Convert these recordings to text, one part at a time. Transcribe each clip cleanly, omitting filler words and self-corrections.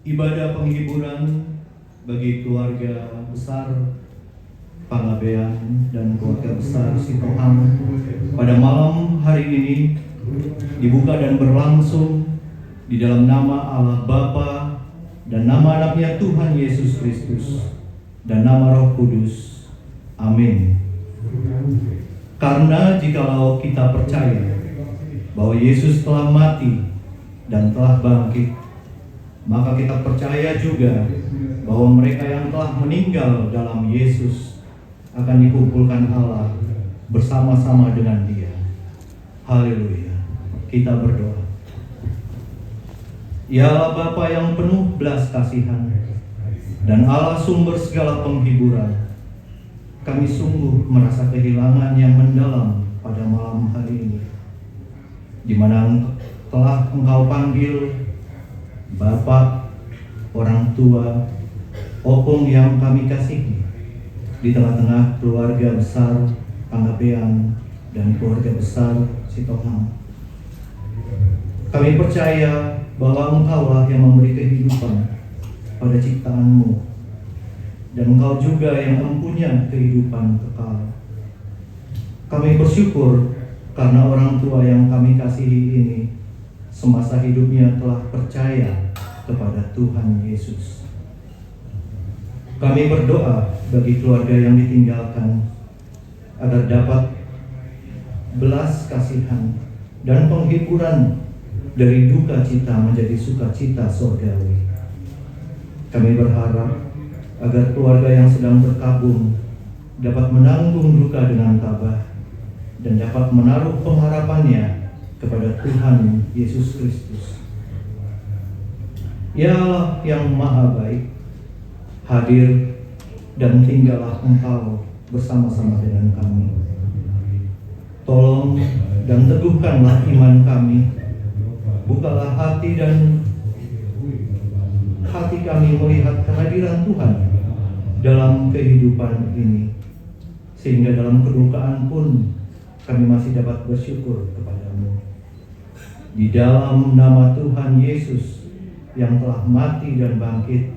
Ibadah penghiburan bagi keluarga besar Pangabean dan keluarga besar Sitohang pada malam hari ini dibuka dan berlangsung di dalam nama Allah Bapa dan nama anaknya Tuhan Yesus Kristus dan nama Roh Kudus. Amin. Karena jikalau kita percaya bahwa Yesus telah mati dan telah bangkit, maka kita percaya juga bahwa mereka yang telah meninggal dalam Yesus akan dikumpulkan Allah bersama-sama dengan Dia. Haleluya. Kita berdoa. Ya Allah Bapa yang penuh belas kasihan dan Allah sumber segala penghiburan, kami sungguh merasa kehilangan yang mendalam pada malam hari ini, di mana telah Engkau panggil Bapak, orang tua, opung yang kami kasihi di tengah-tengah keluarga besar Pangabean dan keluarga besar Sitohang. Kami percaya bahwa Engkaulah yang memberi kehidupan pada ciptaan-Mu, dan Engkau juga yang mempunyai kehidupan kekal. Kami bersyukur karena orang tua yang kami kasihi ini semasa hidupnya telah percaya kepada Tuhan Yesus. Kami berdoa bagi keluarga yang ditinggalkan agar dapat belas kasihan dan penghiburan dari duka cita menjadi sukacita surgawi. Kami berharap agar keluarga yang sedang berkabung dapat menanggung duka dengan tabah dan dapat menaruh pengharapannya kepada Tuhan Yesus Kristus. Ya Allah yang Maha Baik, hadir dan tinggallah Engkau bersama-sama dengan kami. Tolong dan teguhkanlah iman kami. Bukalah hati kami melihat kehadiran Tuhan dalam kehidupan ini, sehingga dalam kedukaan pun kami masih dapat bersyukur kepada-Mu. Di dalam nama Tuhan Yesus yang telah mati dan bangkit,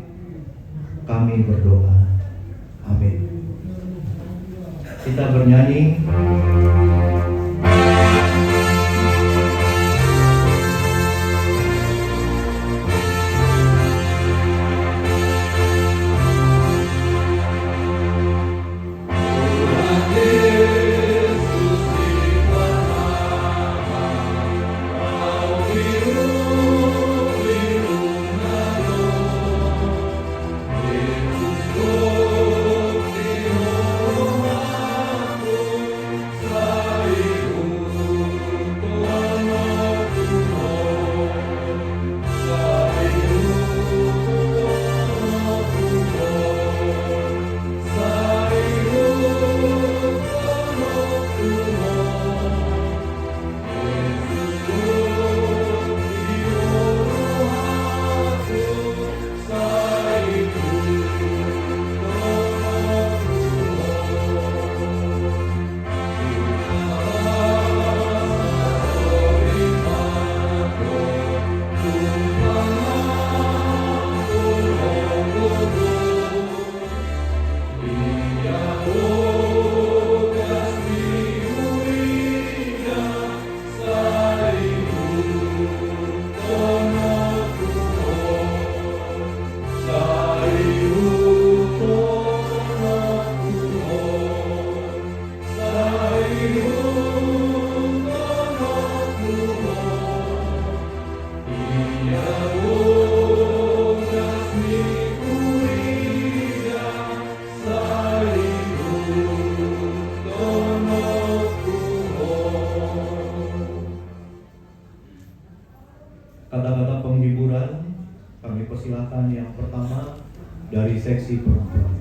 kami berdoa. Amin. Kita bernyanyi. Yesus di pertama, kau hidup Kata-kata penghiburan kami persilakan yang pertama dari seksi perempuan.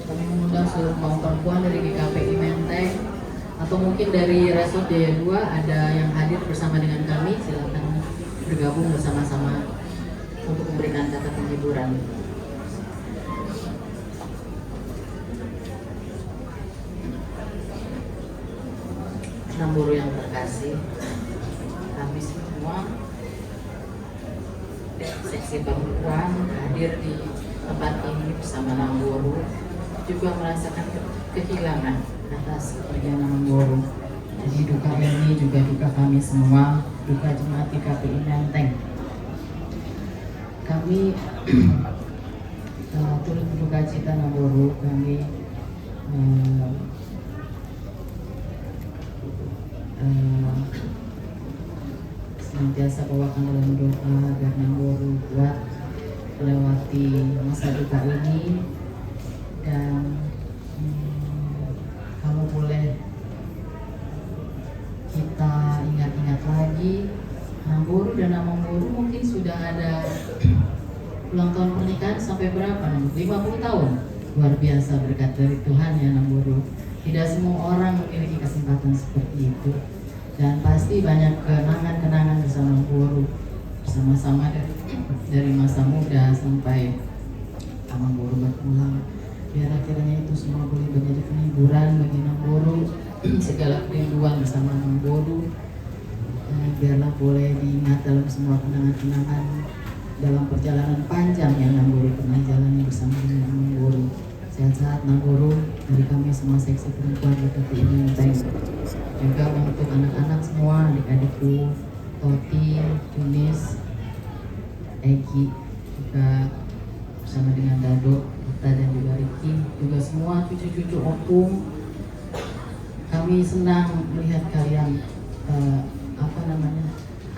Kami mengundang seluruh kaum perempuan dari GKPI Menteng atau mungkin dari Resort Jaya 2 ada yang hadir bersama dengan kami, silakan bergabung bersama-sama untuk memberikan kata penghiburan. Namburu yang terkasih, kami semua seksi perempuan hadir di tempat ini bersama Namburu juga merasakan kehilangan atas kepergian Namburu. Jadi duka ini juga duka kami semua, duka jemaat GKPI Menteng. Kami turut berduka cita Namburu, kami senantiasa bawakan dalam doa agar Namburu kuat melewati masa duka ini. Dan kalau boleh kita ingat-ingat lagi, Namburu dan Namburu mungkin sudah ada ulang tahun pernikahan sampai berapa? 50 tahun. Luar biasa berkat dari Tuhan ya Namburu. Tidak semua orang memiliki kesempatan seperti itu. Dan pasti banyak kenangan-kenangan bersama Namburu, bersama-sama dari masa muda sampai Namburu berpulang. Biar akhirnya itu semua boleh menjadi penghiburan bagi Namburu, segala kerinduan bersama Namburu. Biarlah boleh diingat dalam semua kenangan-kenangan dalam perjalanan panjang yang Namburu pernah jalani bersama dengan Namburu. Sehat-sehat Namburu dari kami semua seksi perempuan GKPI Menteng. Juga untuk anak-anak semua, adik-adikku, Toti, Tunis, Egi, juga bersama dengan Dado, Ita dan juga Riki, juga semua cucu-cucu opung. Kami senang melihat kalian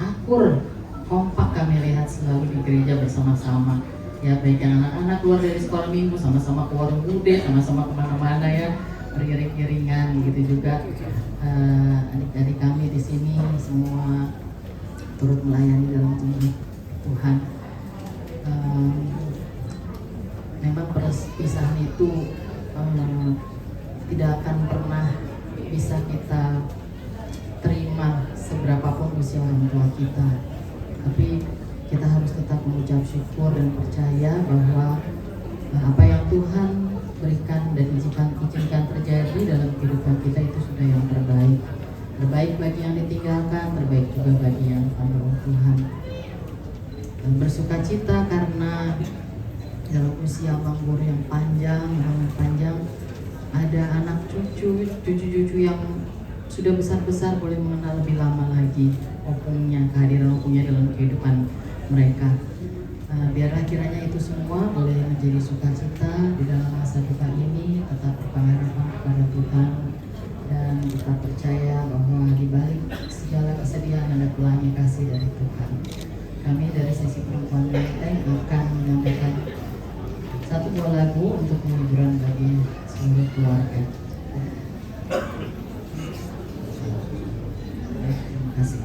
akur, kompak kami lihat selalu di gereja bersama-sama. Ya baik yang anak-anak keluar dari sekolah minggu sama-sama ke warung bude, sama-sama kemana-mana ya, beriring-iringan gitu juga. Adik-adik kami di sini semua turut melayani dalam Tuhan. Memang perpisahan itu tidak akan pernah bisa kita terima seberapapun usia orang tua kita, tapi kita harus tetap mengucap syukur dan percaya bahwa apa yang Tuhan berikan dan izinkan terjadi dalam kehidupan kita itu sudah yang terbaik bagi yang ditinggalkan, terbaik juga bagi yang dipanggil Tuhan. Dan bersuka cita karena dalam usia Namburu yang panjang ada anak cucu yang sudah besar boleh mengenal lebih lama lagi kehadiran opungnya dalam kehidupan mereka. Biarlah kiranya itu semua boleh menjadi sukacita di dalam masa duka ini. Tetap berpengharapan kepada Tuhan dan kita percaya bahwa di balik segala kesedihan ada pelangi kasih dari Tuhan. Kami dari sesi perempuan Menteng akan menyampaikan satu buah lagu untuk penghiburan bagi seluruh keluarga. Terima kasih.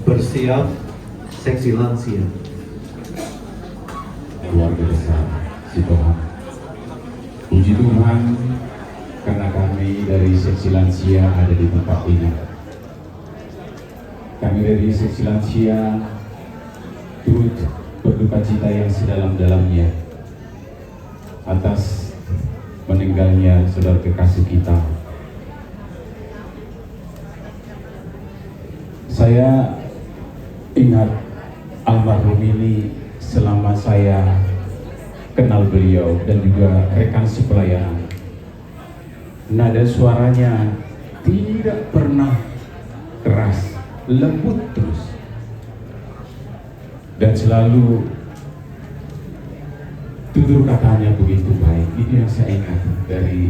Bersiap seksi lansia. Keluarga besar si Tuhan. Puji Tuhan karena kami dari seksi lansia ada di tempat ini. Kami dari seksi lansia turut berduka cita yang sedalam-dalamnya atas meninggalnya saudara kekasih kita. Saya ingat almarhum ini selama saya kenal beliau dan juga rekan sepelayanan. Nada suaranya tidak pernah keras, lembut terus. Dan selalu tutur katanya begitu baik. Ini yang saya ingat dari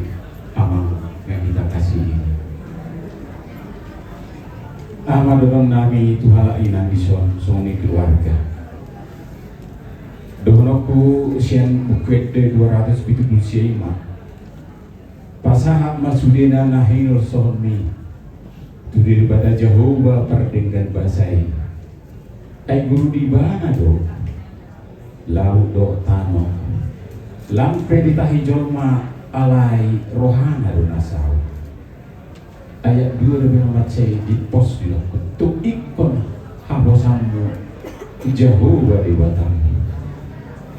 Amang yang kita kasih ini. Amadon nami Tuhan inang dison soni keluarga. Dohonoku sian bukwet de 275. Pasahak masudena nahinul sohmi. Tudir bata Jehovah perdenggan basai. Ay guru di mana do? Laut do tano. Lampe ditahi jolma alai rohana do nasau. Ayat 2 lebih nomor C di pos di untuk ikon habosanmu Jehovah di batamu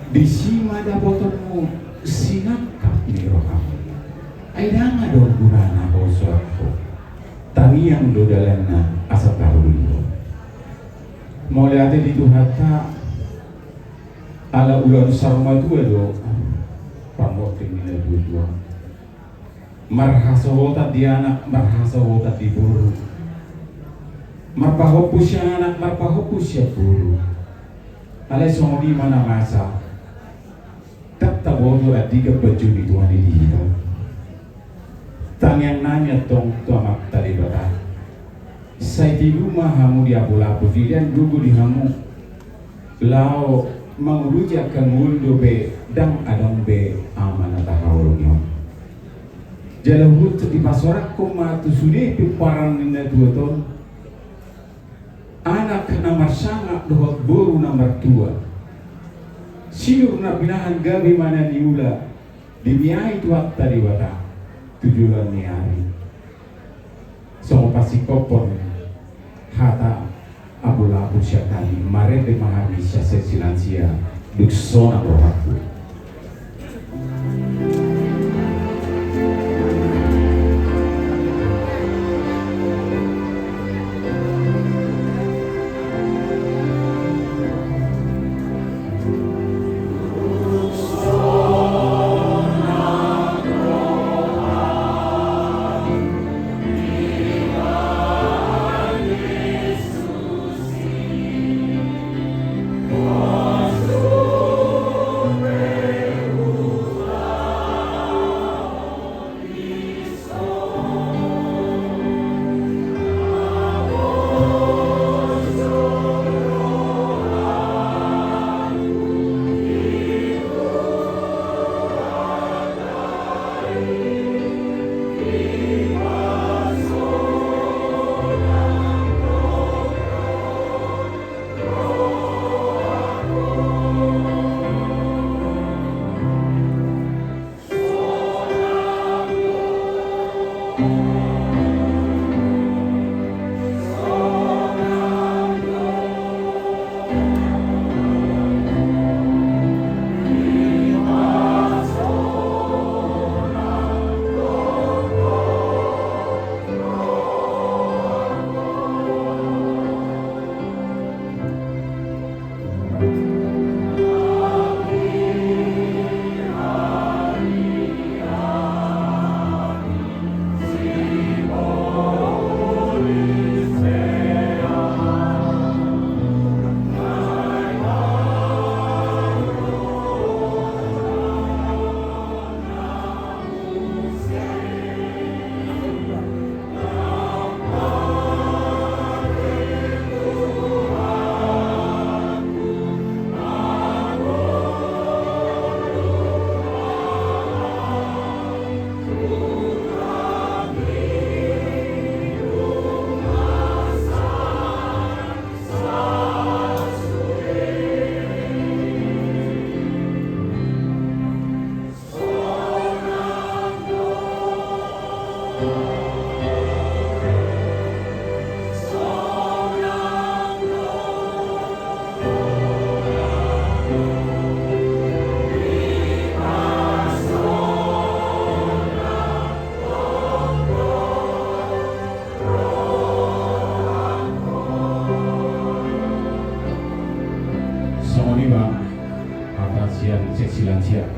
di sima dapotomu sinakap ini rohamu aidanga dong gurana bosoako tami yang do dalana asa tahu dulu mau lihat di Tuhata ala ulan sarma itu do pamoting nila dua. Marhasawota di anak, marhasawota di buru. Marpahopus siya anak, marpahopus siya buru. Alay di mana masa. Tabono at di ka baju di tuan dito. Tang yang nanya tong tuamak tali bata. Sa rumah hamu di abu-abu dirian gugu di hamu. Lao manguluja kanguldo be dang adang be amana tahawulnya. Jalan di pasorak matu sudah piparan nina 2 ton. Anak nomor sangat dohot boru nomor 2. Siur na binahan gabi mana niula dimiai tuak tadi wata tujuan ni hari. So pasti kopon hata abu-abu syakani mare de mahami syase silansia duksona rohaku.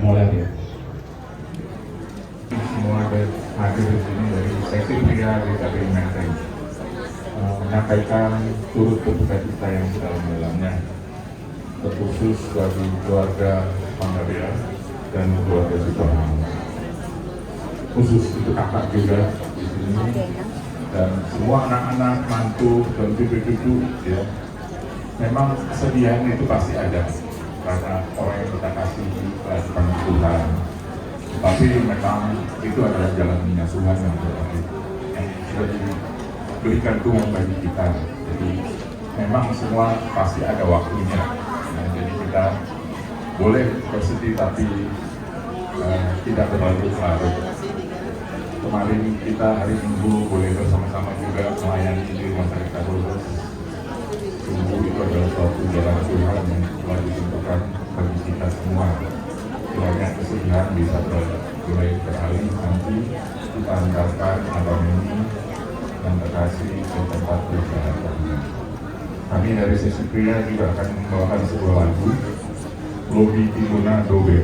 mulai dia. Semua hadir di sini dari seksi pria di KPI Menteng menyampaikan turut berduka cita yang sedalam-dalamnya, terkhusus bagi keluarga Pangaria dan keluarga Suparno. Khusus untuk kakak juga di sini dan semua anak-anak, mantu dan cucu-cucu ya. Memang kesedihan itu pasti ada karena orang yang kita kasih bukan Tuhan. Tapi memang itu adalah jalannya Tuhan yang sudah diberikan Tuhan bagi kita. Jadi memang semua pasti ada waktunya. Nah, jadi kita boleh bersedih tapi tidak terlalu larut. Kemarin kita hari Minggu boleh bersama-sama juga melayani di rumah sakit Katolik. Sungguh itu adalah suatu jalan Tuhan yang telah ditentukan bagi kita semua. Kiranya kesedihan bisa mulai beralih nanti kita hantarkan abang ini dan terkasih ke tempat beristirahat. Kami dari sesi pria juga akan membawakan sebuah lagu Lobi Timuna Dobe.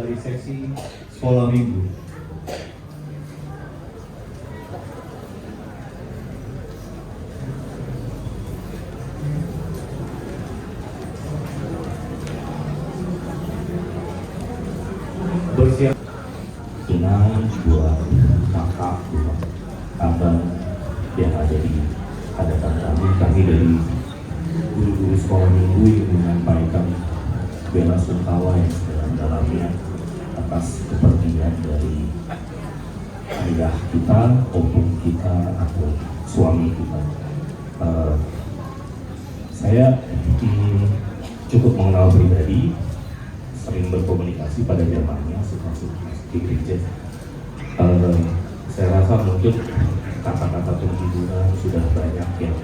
dari sesi sekolah minggu. Bersiap dengan buat kakak, buat abang yang ada di hadapan kami dari guru-guru sekolah minggu yang menyampaikan bela sungkawa yang sedalam-dalamnya atas kepergian dari ayah kita, opung kita, atau suami kita. Saya cukup mengenal pribadi, sering berkomunikasi pada zamannya suka-suka di gereja. Saya rasa mungkin kata-kata penghiburan sudah banyak yang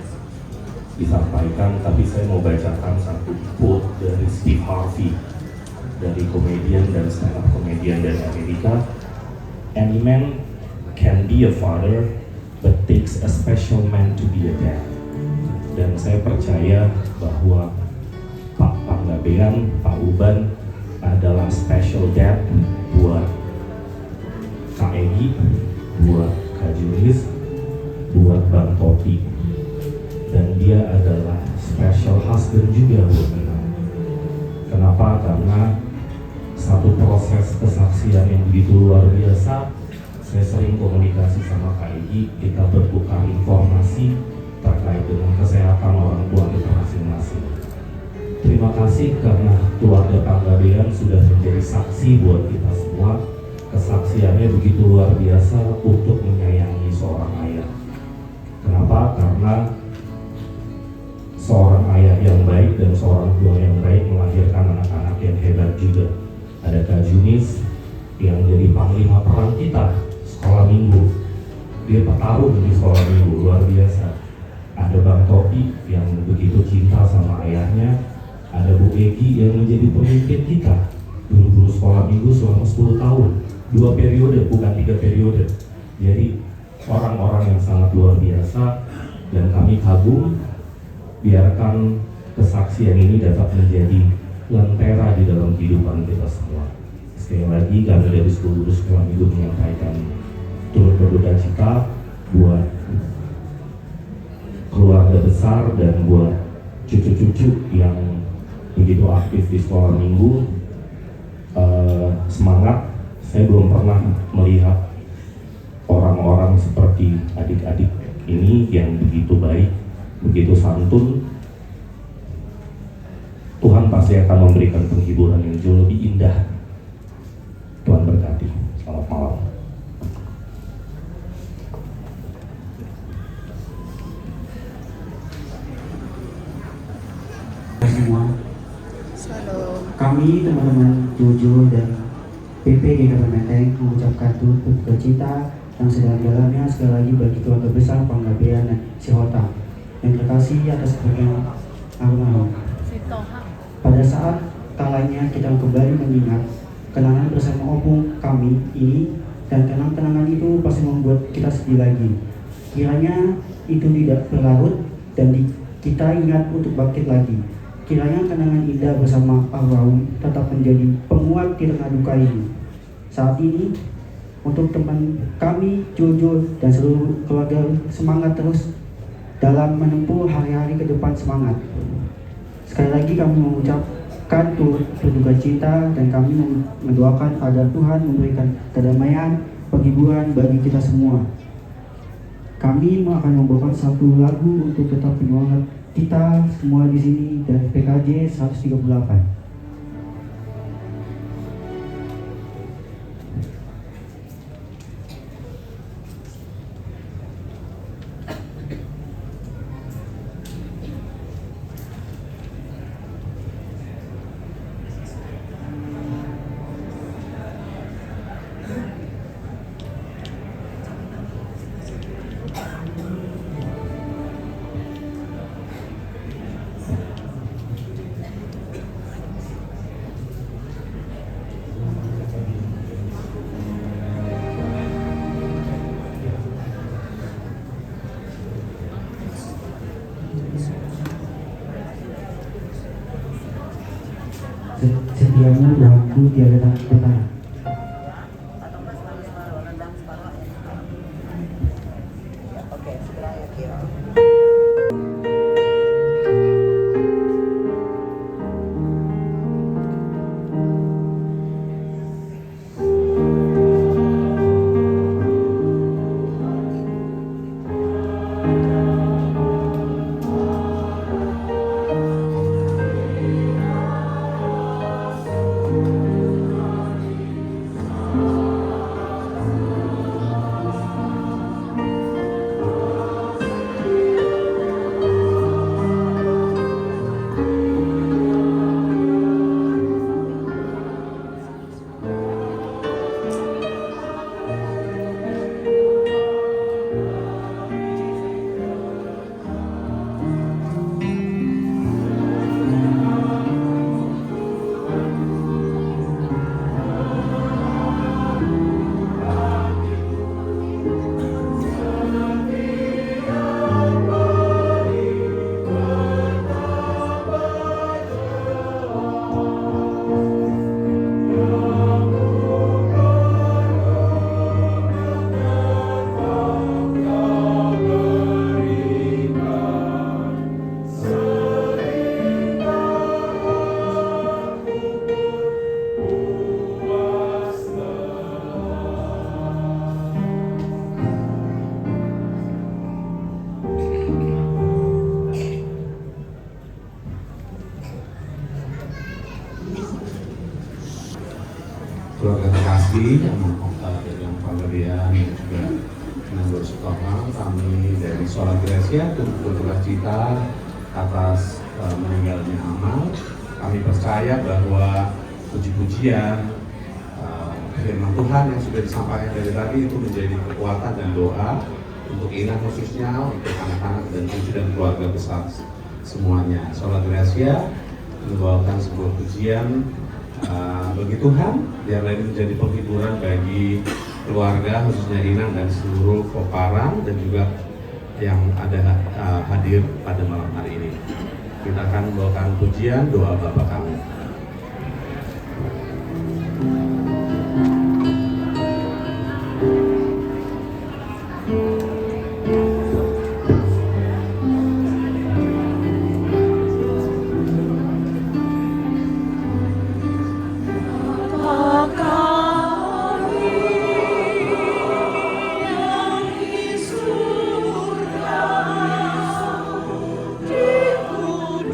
disampaikan, tapi saya mau bacakan satu quote dari Steve Harvey, dari komedian dan stand-up komedian dari Amerika. Any man can be a father, but takes a special man to be a dad. Dan saya percaya bahwa Pak Panggabean, Pak Uban adalah special dad buat Kak Egi, buat Kak Julis, buat Bang Topi, dan dia adalah special husband juga buat kita. Kenapa? Karena satu proses kesaksian yang begitu luar biasa. Saya sering komunikasi sama Kak Egi, kita bertukar informasi terkait dengan kesehatan orang tua kita masing-masing. Terima kasih karena keluarga Panggabean sudah menjadi saksi buat kita semua. Kesaksiannya begitu luar biasa untuk menyayangi seorang ayah. Kenapa? Karena seorang ayah yang baik dan seorang tua yang baik melahirkan anak-anak yang hebat juga. Ada Kak Junis yang jadi panglima perang kita sekolah minggu. Dia bertarung di sekolah minggu, luar biasa. Ada Bang Topi yang begitu cinta sama ayahnya. Ada Bu Egi yang menjadi pemimpin kita guru-guru sekolah minggu selama 10 tahun, 2 periode bukan 3 periode. Jadi orang-orang yang sangat luar biasa dan kami kagum. Biarkan kesaksian ini dapat menjadi lentera di dalam kehidupan kita semua. Sekali lagi kami dari seluruh sekolah minggu menyampaikan turut berduka cita buat keluarga besar dan buat cucu-cucu yang begitu aktif di sekolah minggu. Semangat. Saya belum pernah melihat orang-orang seperti adik-adik ini yang begitu baik, begitu santun. Tuhan pasti akan memberikan penghiburan yang jauh lebih indah. Tuhan berkati. Selamat malam. Semua Halo. kami teman-teman Jojo dan PP di Menteng mengucapkan turut berduka cita yang sedalam-dalamnya sekali lagi bagi keluarga besar Panggabean dan Sihota yang terkasih atas kepergian almarhum. Pada saat kalanya kita kembali mengingat kenangan bersama opung kami ini, dan kenang-kenangan itu pasti membuat kita sedih lagi. Kiranya itu tidak berlarut dan kita ingat untuk bangkit lagi. Kiranya kenangan indah bersama almarhum tetap menjadi penguat di tengah duka ini. Saat ini, untuk teman kami, Jojo, dan seluruh keluarga semangat terus dalam menempuh hari-hari ke depan semangat. Sekali lagi kami mengucapkan turut berduka cita dan kami mendoakan agar Tuhan memberikan kedamaian, penghiburan bagi kita semua. Kami akan membawakan satu lagu untuk tetap penyemangat kita semua di sini dari PKJ 138. kehadiranmu Tuhanku tiada bertara. Keluarga terkasih yang pemberian dan juga menanggur setoran, kami dari Sholat Gracia turut berduka cita atas meninggalnya Amal. Kami percaya bahwa puji-pujian firman Tuhan yang sudah disampaikan dari tadi itu menjadi kekuatan dan doa untuk Ina khususnya, untuk anak-anak dan cucu dan keluarga besar semuanya. Sholat Gracia membawakan sebuah pujian bagi Tuhan, yang lain menjadi penghiburan bagi keluarga khususnya Inang dan seluruh Koparan dan juga yang ada hadir pada malam hari ini. Kita akan membawakan pujian doa Bapa kami. Di kudus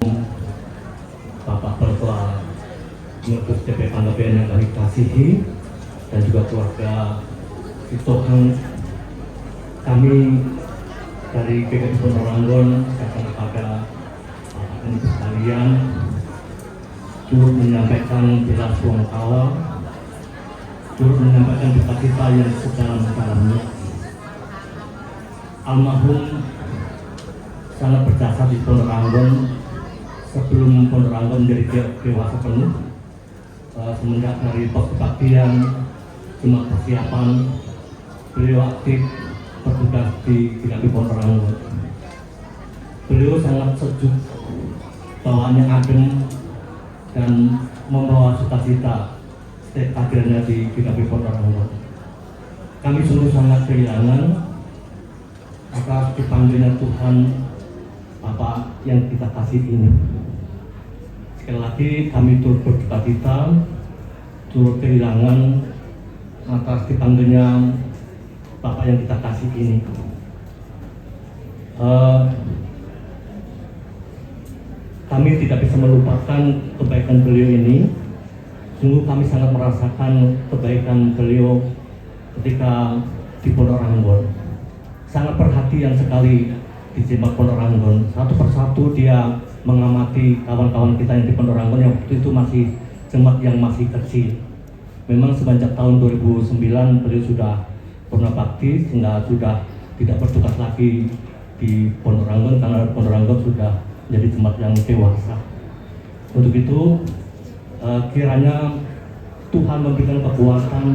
Bapak Ketua Pengurus DP Panggabean yang kami kasihi dan juga keluarga Tuhan, kami dari PKI Pondok Ranggon akan kepada ini sekalian turut menyampaikan bela sungkawa, turut menyampaikan duka cita yang sedalam-dalamnya. Almarhum sangat berjasa di Pondok Ranggon sebelum Pondok Ranggon menjadi dewasa penuh. Semenjak dari kebaktian, cuma persiapan, beliau aktif bertugas di GKP Pondok Ranggon. Beliau sangat sejuk, bawaannya adem dan membawa sukacita setiap hadirnya di GKP Pondok Ranggon. Kami sungguh sangat kehilangan atas dipanggilnya Tuhan Bapak yang kita kasih ini. Sekali lagi kami turut berduka cita, turut kehilangan atas dipanggilnya Bapak yang kita kasih ini. Kami tidak bisa melupakan kebaikan beliau ini. Sungguh kami sangat merasakan kebaikan beliau ketika di Pondok Ranggon. Sangat perhatian sekali di Jemaat Pondok Ranggon. Satu persatu dia mengamati kawan-kawan kita yang di Pondok Ranggon yang waktu itu masih jemaat yang masih kecil. Memang semenjak tahun 2009 beliau sudah pernah bakti sehingga sudah tidak bertugas lagi di Pondok Ranggon karena Pondok Ranggon sudah menjadi jemaat yang dewasa. Untuk itu kiranya Tuhan memberikan kekuatan,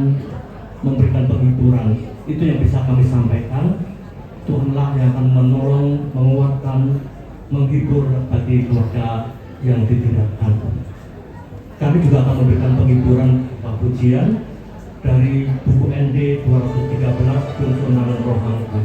memberikan penghiburan. Itu yang bisa kami sampaikan. Tuhanlah yang akan menolong, menguatkan, menghibur bagi keluarga yang ditinggalkan. Kami juga akan memberikan penghiburan pujian dari buku ND 213 Tuntunan Rohaniku.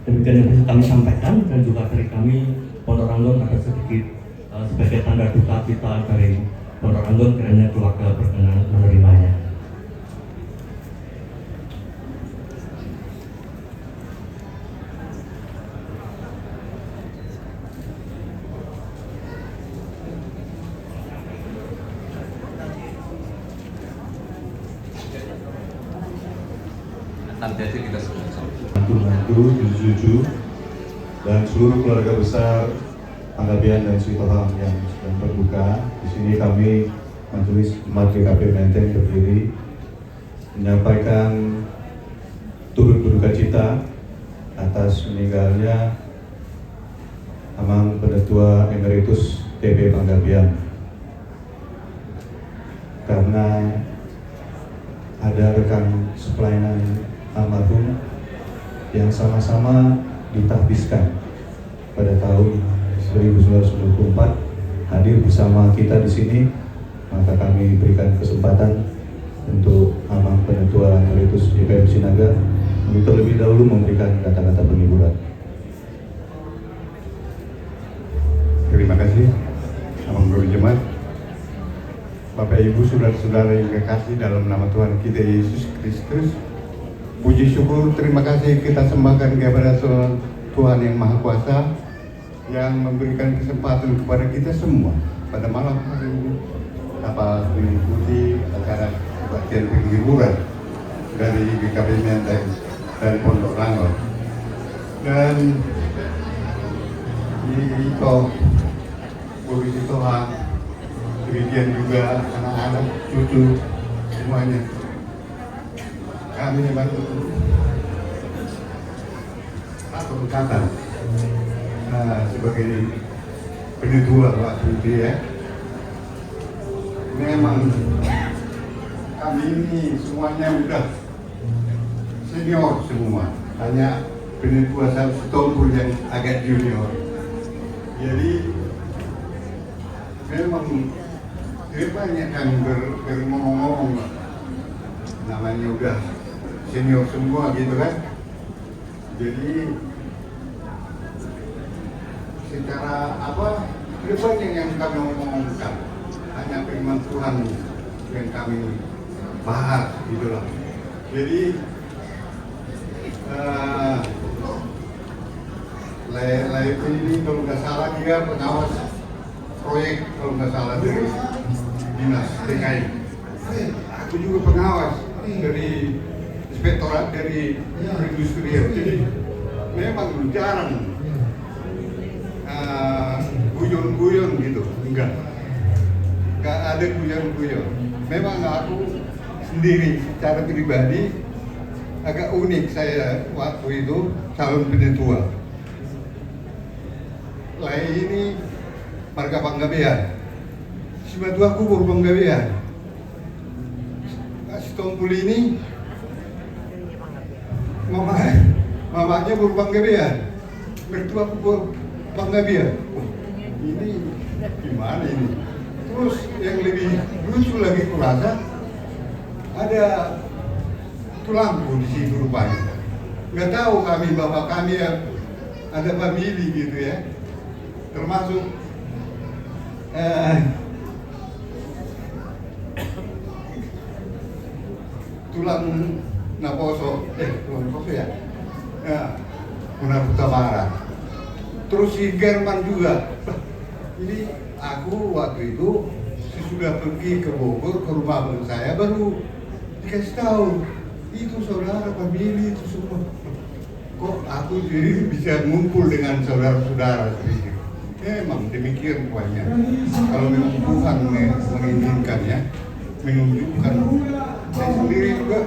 Demikian yang bisa kami sampaikan, dan juga dari kami Pondok Ranggon ada sedikit sebagai tanda duka kita dari Pondok Ranggon, kiranya keluarga berkenan menerimanya. Nanti aja kita sebut. Mantu, cucu, dan seluruh keluarga besar Panggabean dan Sitohang yang sedang berduka. Di sini kami Majelis Jemaat GKP Menteng berdiri menyampaikan turut berduka cita atas meninggalnya Amang Pendetua Emeritus DP Panggabean, karena ada rekan sepelayanan almarhum yang sama-sama ditahbiskan pada tahun 1924 hadir bersama kita di sini, maka kami berikan kesempatan untuk Amang Sekretariatus IPM Sinaga untuk terlebih dahulu memberikan kata-kata penghiburan. Terima kasih, Abang Guru Jemaat, Bapak Ibu, saudara-saudara yang kekasih dalam nama Tuhan kita Yesus Kristus. Puji syukur, terima kasih kita sembahkan kepada Tuhan yang Maha Kuasa yang memberikan kesempatan kepada kita semua pada malam hari ini dapat mengikuti acara kebaktian penghiburan dari GKP Menteng dan Pondok Rangon. Dan itu polisi Tuhan, demikian juga anak-anak, cucu, semuanya. Kami memang satu kata sebagai penyetua waktu itu ya. Memang kami ini semuanya udah senior semua, hanya penyetua setompul yang agak junior. Jadi memang banyak kami berngomong-ngomong, namanya udah senior semua gitu kan. Jadi secara banyak yang kami ngomongkan, hanya firman Tuhan yang kami bahas gitulah. Jadi lain ini kalau nggak salah dia pengawas proyek, kalau nggak salah dari dinas DKI. Aku juga pengawas dari inspektorat dari perindustrian. Jadi memang jarang guyon-guyon gitu, enggak ada guyon-guyon. Memang aku sendiri secara pribadi agak unik, saya waktu itu calon penyetua. Lain ini marga Panggabean, si batu aku baru Panggabean. Si Tompul ini mamanya baru Panggabean, mertua aku baru Panggabean. Ini gimana ini? Terus yang lebih lucu lagi kurasa ada tulangku di situ rupanya. Nggak tahu kami, bapak kami yang ada famili gitu ya, termasuk tulang naposo ya, Munar Utamara. Terus si German juga. Ini aku waktu itu sesudah pergi ke Bogor ke rumah abang saya baru dikasih tahu itu saudara famili itu semua. Kok aku jadi bisa ngumpul dengan saudara-saudara sedikit. Memang demikian rupanya. Kalau memang Tuhan menginginkan ya, menunjukkan. Saya sendiri juga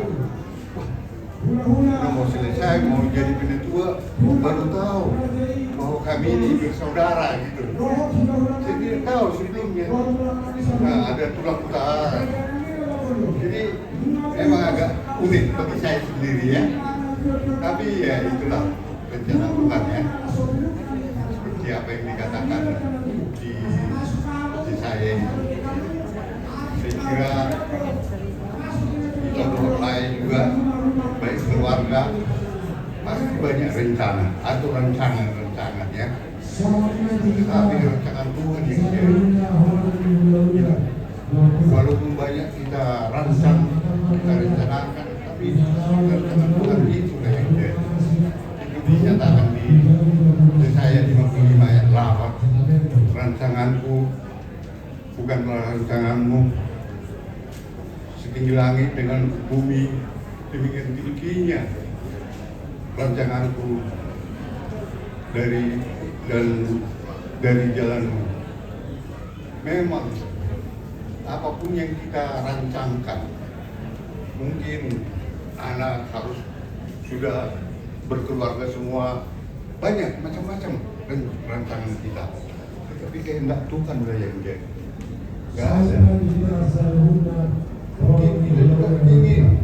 udah mau selesai, mau jadi penyetua, baru tahu bahwa kami ini bersaudara gitu. Saya tidak tahu sebelumnya. Nah, ada tulang utara. Jadi memang agak unik bagi saya sendiri ya. Tapi ya itulah rencana Tuhan ya. Seperti apa yang dikatakan di saya ini. Saya kira di tempat lain juga, baik keluarga, pasti banyak rencana atau rancangan-rancangan ya. Tapi rancangan Tuhan yang jadi. Walaupun banyak kita rancang, kita rencanakan, tapi rancangan Tuhan itulah yang jadi. Itu dinyatakan di Yesaya 55 ayat 8. Rancanganku bukanlah rancanganmu, setinggi langit dengan bumi demikian tingginya rancanganku dari jalanmu. Memang apapun yang kita rancangkan, mungkin anak harus sudah berkeluarga semua, banyak macam-macam rancangan kita. Tapi kehendak Tuhan lah yang jadi. Gak ada. Mungkin kita juga ingin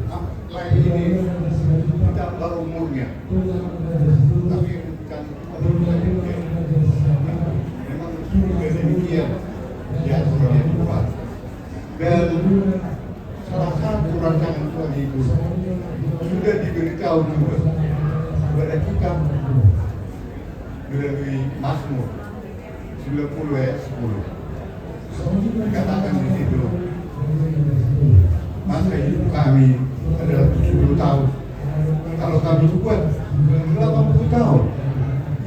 lain ini kita baru umurnya, tapi bukan memang sudah demikian ya, sudah Tuhan. Dan salah satu rancangan Tuhan ini itu sudah diberitahu juga kepada kita melalui Mazmur 90 ayat 10. Dikatakan di situ, masa hidup kami adalah 70 tahun. Kalau kami buat 80 tahun,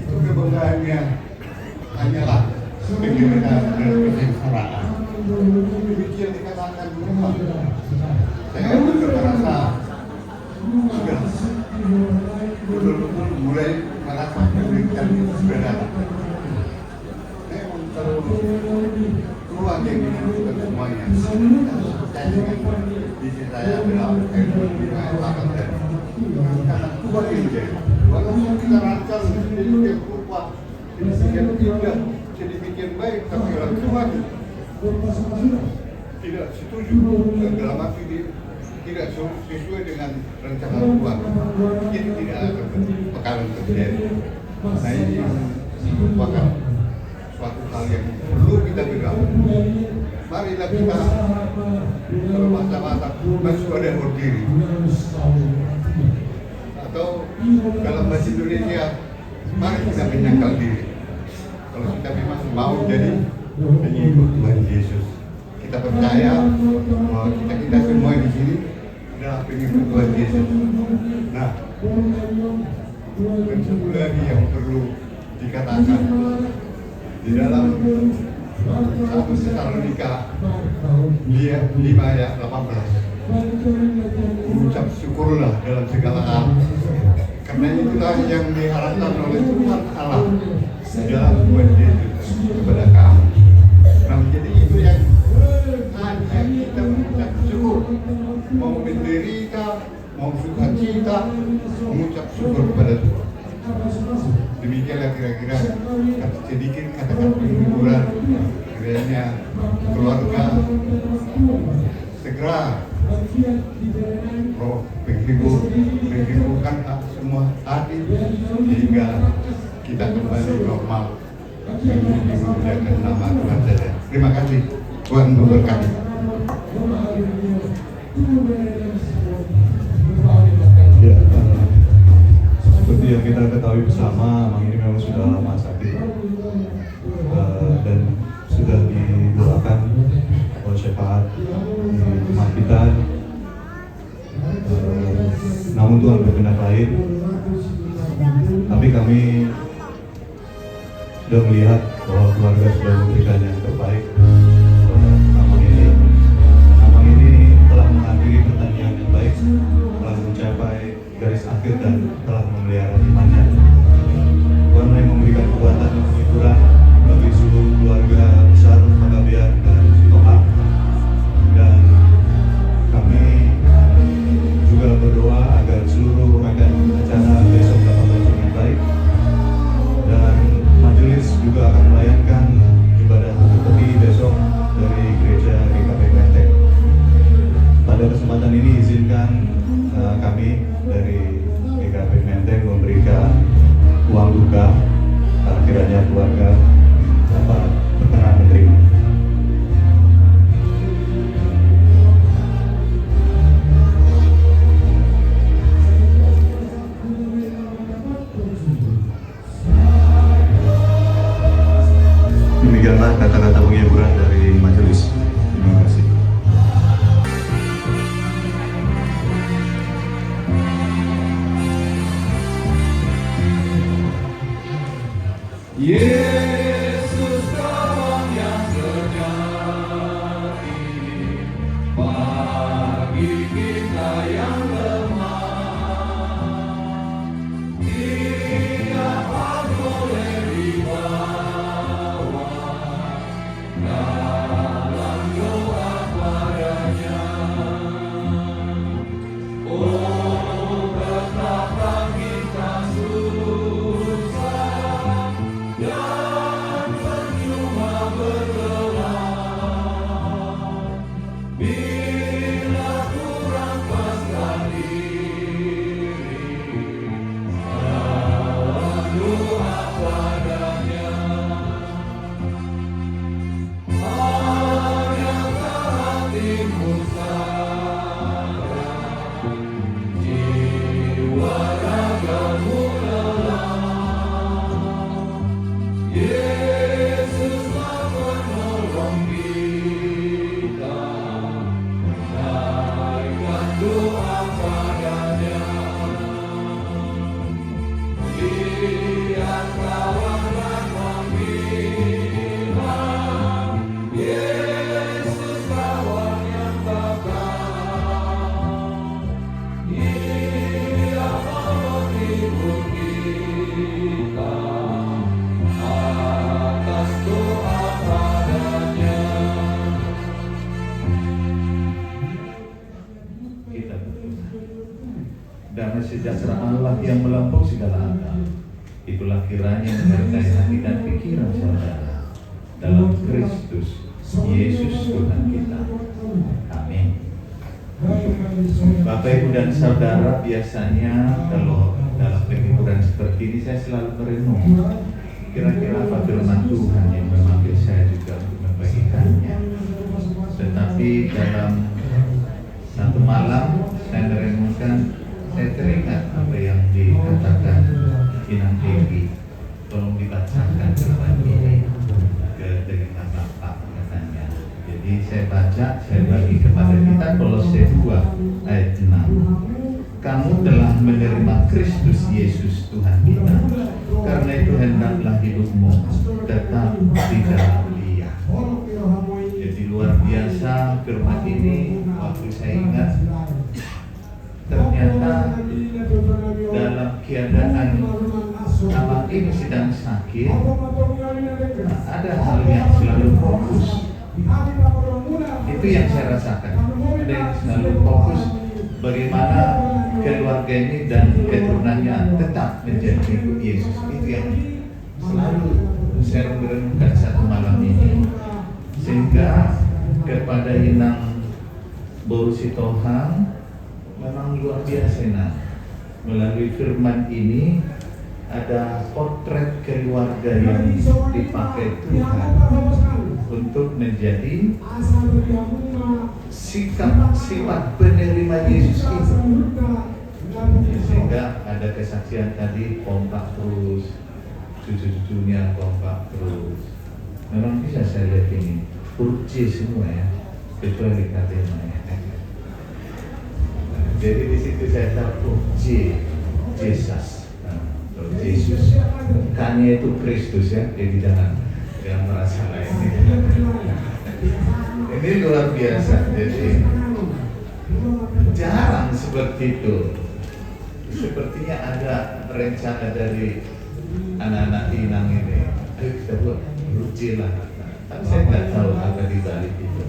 itu kebanggaannya hanyalah penderitaan dan kesengsaraan. Demikian dikatakan di rumah. Saya juga merasa sudah betul-betul mulai merasa penderitaan itu sudah datang. Memang kalau keluarga yang dibutuhkan semuanya, saya dengan isi saya adalah ayat 8 tadi. Karena Tuhan yang menjadi, walaupun kita rancang sedemikian rupa, sedemikian indah, sedemikian baik, tapi orang Tuhan tidak setuju dalam arti tidak sesuai dengan rencana Tuhan, itu tidak akan terjadi. Nah, ini merupakan suatu hal yang perlu kita pegang. Marilah kita berbahasa-bahasa bersyukur diri, atau dalam bahasa Indonesia, mari kita menyangkal diri. Kalau kita memang mau jadi pengikut Tuhan Yesus, kita percaya bahwa kita semua di sini adalah pengikut Tuhan Yesus. Nah, dan satu lagi yang perlu dikatakan di dalam 1 Tesalonika 5 ayat 18, mengucap syukurlah dalam segala hal, karena itulah yang diharapkan oleh Tuhan Allah dalam Tuhan Yesus kepada kamu. Nah, jadi itu yang hanya kita mengucap syukur, mau menderita, mau sukacita, mengucap syukur kepada Tuhan. Demikianlah kira-kira sedikit kata-kata penghiburan, kiranya keluarga segera roh menghiburkan semua hati sehingga kita kembali normal memuliakan nama Tuhan saja. Terima kasih, Tuhan memberkati. Ya, seperti yang kita ketahui bersama, Mang ini memang sudah lama sakit dan sudah didoakan oleh syafaat di rumah kita. Namun Tuhan berkehendak lain. Tapi kami sudah melihat bahwa keluarga sudah memberikan yang terbaik kepada Amang ini. Amang ini telah mengakhiri pertandingan yang baik, telah mencapai garis akhir dan telah memelihara imannya. Tuhan yang memberikan kekuatan dan penghiburan bagi seluruh keluarga besar Panggabean dan Sitoha. Dan kami juga berdoa agar seluruh rangkaian acara besok dapat berjalan dengan baik, dan majelis juga akan melayangkan ibadah peti besok dari gereja GKP Menteng. Pada kesempatan ini izinkan kami dari GKP Menteng memberikan uang duka karena kiranya keluarga dapat berkenan menerima. Demikianlah kata-kata penghiburan dari majelis. Terima kasih. Yesus kawan yang sejati, bagi kita yang lemah, tidak boleh dibawa dalam doa padanya. Oh, betapa kita susah. Yeah. damai sejahtera Allah yang melampaui segala akal, itulah kiranya menyertai hati dan pikiran saudara dalam Kristus Yesus Tuhan kita. Amin. Bapak Ibu dan Saudara, biasanya kalau dalam penghiburan seperti ini saya selalu merenung kira-kira apa firman Tuhan yang memanggil saya juga untuk membagikannya. Tetapi dalam satu malam saya merenungkan, saya teringat apa yang dikatakan Inang Dewi. Tolong dibacakan firman ini ke telinga Bapak katanya. Jadi saya baca, saya bagi kepada kita Kolose 2 ayat 6. Kamu telah menerima Kristus Yesus Tuhan kita, karena itu hendaklah hidupmu tetap di dalam Dia. Jadi luar biasa firman ini. Waktu saya ingat, ternyata dalam keadaan Abang ini sedang sakit, ada hal yang selalu fokus. Itu yang saya rasakan. Ada yang selalu fokus bagaimana keluarga ini dan keturunannya tetap menjadi ikut Yesus. Itu yang selalu saya merenungkan satu malam ini. Sehingga kepada Inang Boru Sitohang memang luar biasa. Nah, melalui firman ini ada potret keluarga yang dipakai Tuhan untuk menjadi sifat penerima Yesus itu. Sehingga ada kesaksian tadi, kompak terus, cucu-cucunya kompak terus. Memang bisa saya lihat ini huruf C semua ya, kecuali KTM ya. Jadi di situ saya tahu J, Jesus. Yesus, K-nya itu Kristus ya, jadi jangan merasa lain. Ini luar biasa. Jadi jarang seperti itu. Sepertinya ada rencana dari anak-anak Inang ini. Ayo kita buat ruci lah. Tapi saya nggak tahu apa di balik itu.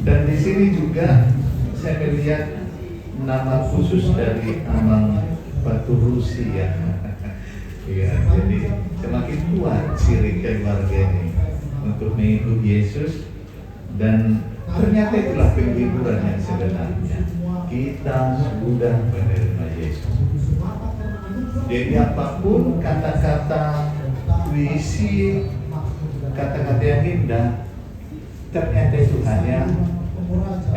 Dan di sini juga saya melihat nama khusus dari Amang Batu Rusi ya. Ya, jadi semakin kuat ciri keluarga ini untuk mengikut Yesus, dan ternyata itulah penghiburan yang sebenarnya. Kita sudah menerima Yesus. Jadi apapun kata-kata puisi, kata-kata yang indah, ternyata itu hanya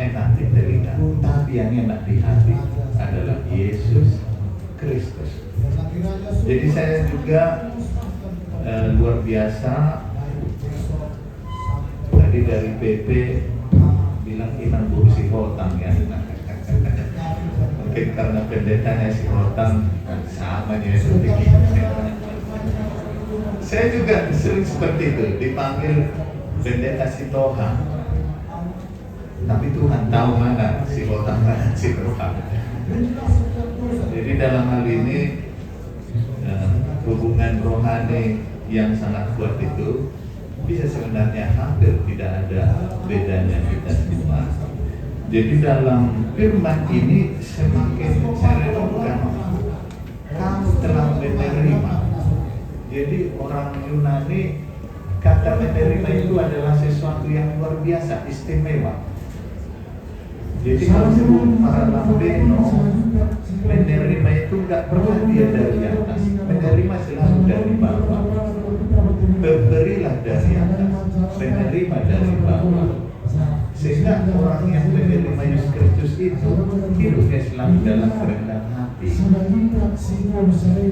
enak di telinga, tapi yang enak di hati adalah Yesus Kristus. Jadi saya juga luar biasa. Tadi dari PP bilang Inang Boru Sihotang ya. Mungkin karena pendetanya Sihotang sama ya seperti kita. Saya juga sering seperti itu, dipanggil pendeta Sitohang. Tapi Tuhan tahu mana Sihotang mana Sitohang. Jadi dalam hal ini hubungan rohani yang sangat kuat itu bisa sebenarnya hampir tidak ada bedanya kita semua. Jadi dalam firman ini semakin saya renungkan, kamu telah menerima. Jadi orang Yunani kata menerima itu adalah sesuatu yang luar biasa, istimewa. Jadi kalau sebelum para lambeno, menerima itu nggak pernah dia dari atas, menerima selalu dari bawah. Berilah dari atas, menerima dari bawah. Sehingga orang yang menerima Yesus Kristus itu hidupnya selalu dalam kerendahan hati.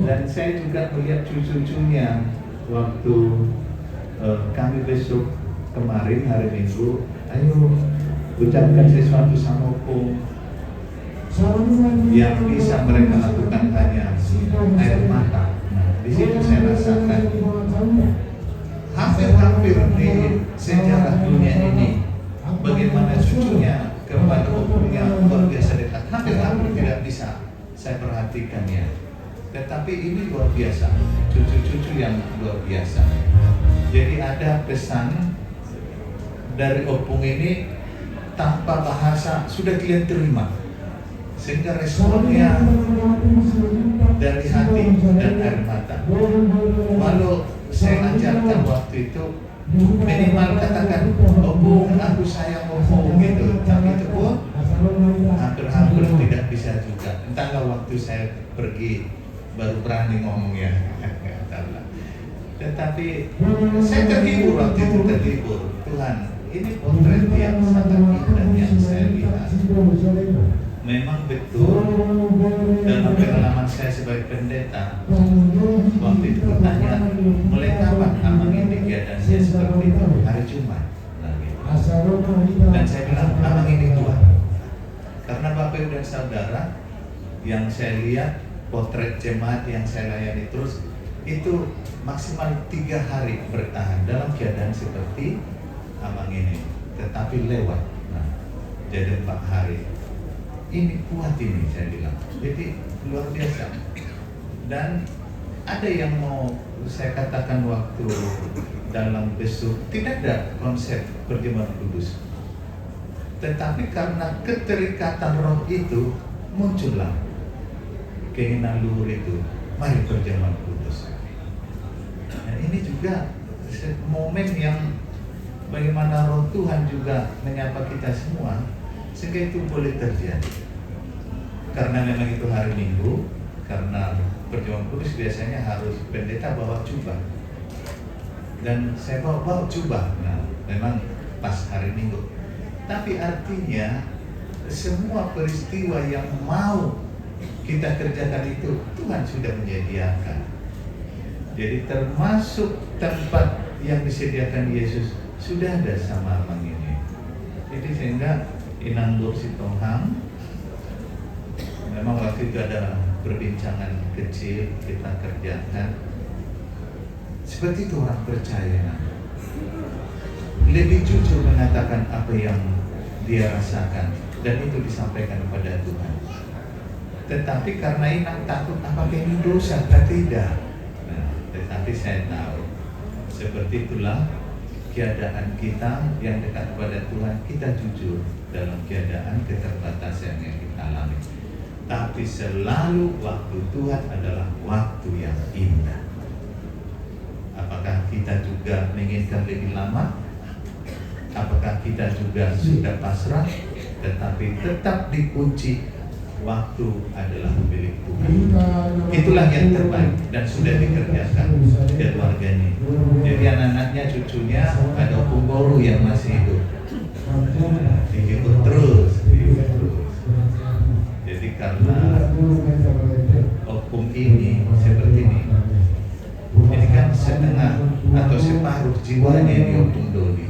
Dan saya juga melihat cucu-cucunya waktu kami besok kemarin hari Minggu, ayo ucapkan sesuatu sama Opung yang bisa mereka lakukan hanya air mata. Nah, di situ saya rasakan hampir-hampir di sejarah dunia ini bagaimana cucunya kepada Opungnya luar biasa dekat. Hampir-hampir tidak bisa saya perhatikan ya. Tetapi ini luar biasa, cucu-cucu yang luar biasa. Jadi ada pesan dari Opung ini tanpa bahasa sudah kalian terima. sehingga responnya dari hati dan air mata. Walau saya ajarkan waktu itu minimal katakan, oh Bung, aku sayang Bung gitu, tapi itu pun hampir-hampir tidak bisa juga. Entahlah waktu saya pergi baru berani ngomongnya. Tetapi saya terhibur waktu itu, terhibur. Tuhan, ini potret yang sangat indah yang saya lihat. Memang betul dalam pengalaman saya sebagai pendeta, waktu itu bertanya, mulai kapan Amang ini keadaannya seperti itu? Hari Jumat. Nah, gitu. Dan saya bilang, Amang ini Tuhan. Karena Bapak Ibu dan Saudara, yang saya lihat potret jemaat yang saya layani terus, itu maksimal 3 hari bertahan dalam keadaan seperti Amang ini. Tetapi lewat, nah, jadi 4 hari. Ini kuat ini, saya bilang. Jadi luar biasa. Dan ada yang mau saya katakan waktu dalam besok, tidak ada konsep perjamuan kudus. Tetapi karena keterikatan roh itu, muncullah keinginan luhur itu, mari perjamuan kudus. Nah, ini juga momen yang bagaimana roh Tuhan juga menyapa kita semua, sehingga itu boleh terjadi. Karena memang itu hari Minggu, karena perjamuan kudus biasanya harus pendeta bawa jubah, dan saya bawa jubah. Nah, memang pas hari Minggu. Tapi artinya semua peristiwa yang mau kita kerjakan itu Tuhan sudah menyediakan. Jadi termasuk tempat yang disediakan Yesus sudah ada sama Amang ini. Jadi sehingga Inang Bursi Tohang, memang waktu itu ada perbincangan kecil kita kerjakan. Seperti itu orang percaya, lebih jujur mengatakan apa yang dia rasakan, dan itu disampaikan kepada Tuhan. Tetapi karena Inang takut apakah ini dosa atau tidak. Nah, tetapi saya tahu seperti itulah keadaan kita yang dekat kepada Tuhan. Kita jujur dalam keadaan keterbatasan yang kita alami. Tapi selalu waktu Tuhan adalah waktu yang indah. Apakah kita juga menginginkan lebih lama? Apakah kita juga sudah pasrah? Tetapi tetap dikunci, waktu adalah milik Tuhan. Itulah yang terbaik dan sudah dikerjakan keluarga ini. Jadi anak-anaknya, cucunya, ada Opung Boru yang masih hidup. Dihibur terus. Jadi karena Opung ini seperti ini kan setengah atau separuh jiwanya di Opung Dodi.